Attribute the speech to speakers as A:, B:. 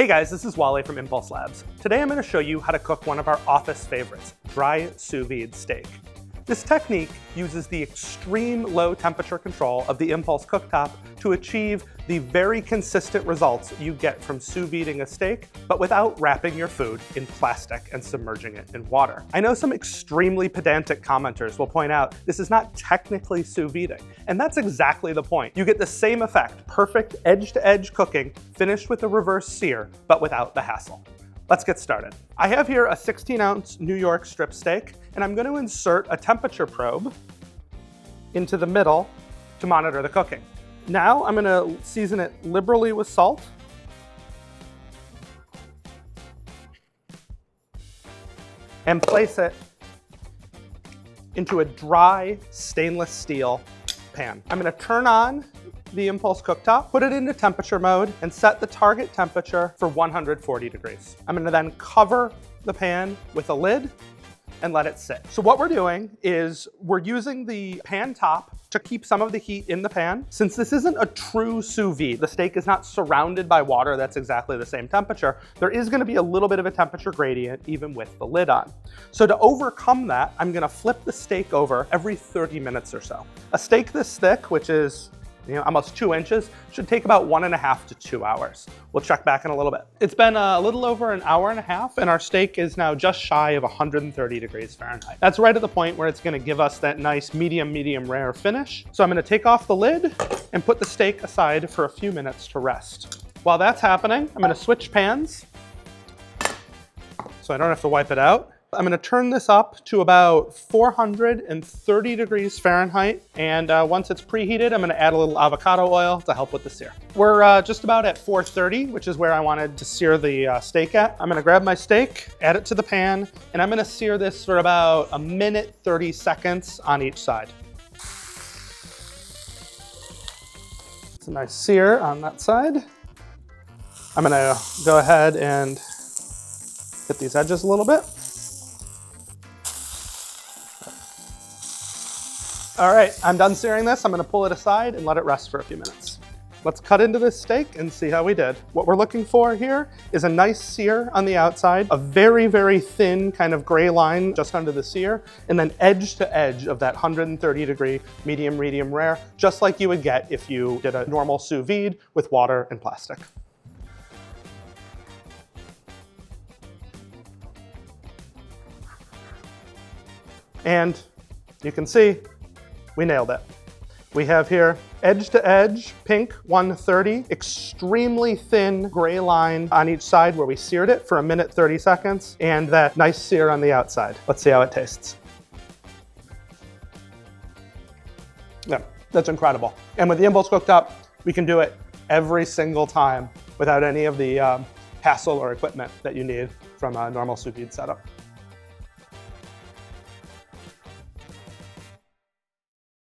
A: Hey guys, this is Wally from Impulse Labs. Today I'm going to show you how to cook one of our office favorites, dry sous vide steak. This technique uses the extreme low temperature control of the Impulse cooktop to achieve the very consistent results you get from sous videing a steak, but without wrapping your food in plastic and submerging it in water. I know some extremely pedantic commenters will point out this is not technically sous videing, and that's exactly the point. You get the same effect, perfect edge-to-edge cooking, finished with a reverse sear, but without the hassle. Let's get started. I have here a 16-ounce New York strip steak, and I'm going to insert a temperature probe into the middle to monitor the cooking. Now I'm going to season it liberally with salt. And place it into a dry stainless steel pan. I'm going to turn on the Impulse cooktop, put it into temperature mode, and set the target temperature for 140 degrees. I'm going to then cover the pan with a lid and let it sit. So what we're doing is we're using the pan top to keep some of the heat in the pan. Since this isn't a true sous vide, the steak is not surrounded by water that's exactly the same temperature, there is going to be a little bit of a temperature gradient even with the lid on. So to overcome that, I'm going to flip the steak over every 30 minutes or so. A steak this thick, which is almost 2 inches, should take about 1.5 to 2 hours. We'll check back in a little bit. It's been a little over an hour and a half, and our steak is now just shy of 130 degrees Fahrenheit. That's right at the point where it's gonna give us that nice medium rare finish. So I'm gonna take off the lid and put the steak aside for a few minutes to rest. While that's happening, I'm gonna switch pans so I don't have to wipe it out. I'm going to turn this up to about 430 degrees Fahrenheit, and once it's preheated, I'm going to add a little avocado oil to help with the sear. We're just about at 430, which is where I wanted to sear the steak at. I'm going to grab my steak, add it to the pan, and I'm going to sear this for about 1minute 30 seconds on each side. It's a nice sear on that side. I'm going to go ahead and hit these edges a little bit. All right, I'm done searing this. I'm gonna pull it aside and let it rest for a few minutes. Let's cut into this steak and see how we did. What we're looking for here is a nice sear on the outside, a very thin kind of gray line just under the sear, and then edge to edge of that 130 degree medium rare, just like you would get if you did a normal sous vide with water and plastic. And you can see, we nailed it. We have here edge to edge, pink 130, extremely thin gray line on each side where we seared it for 1minute 30 seconds, and that nice sear on the outside. Let's see how it tastes. Yeah, that's incredible. And with the Impulse cooktop, we can do it every single time without any of the hassle or equipment that you need from a normal sous vide setup.